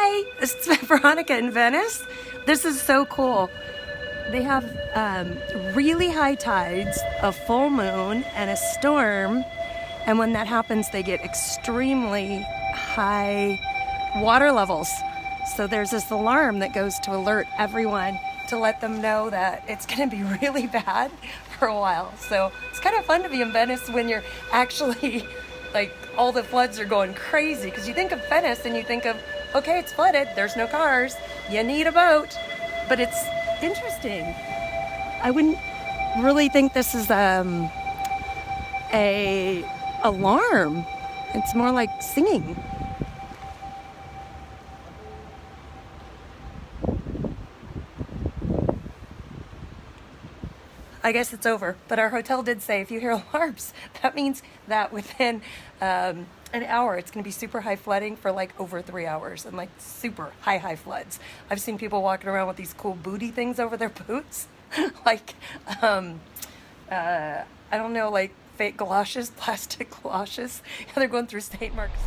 Hi, it's Veronica in Venice. This is so cool. They have really high tides, a full moon, and a storm. And when that happens, they get extremely high water levels. So there's this alarm that goes to alert everyone to let them know that it's going to be really bad for a while. So it's kind of fun to be in Venice when you're actually like all the floods are going crazy, because you think of Venice and you think of, okay, it's flooded, there's no cars, you need a boat. But it's interesting. I wouldn't really think this is a alarm. It's more like singing. I guess it's over, but our hotel did say if you hear alarms, that means that within an hour it's going to be super high flooding for like over 3 hours, and like super high floods. I've seen people walking around with these cool booty things over their boots, like I don't know, like fake galoshes, plastic galoshes. They're going through St. Mark's.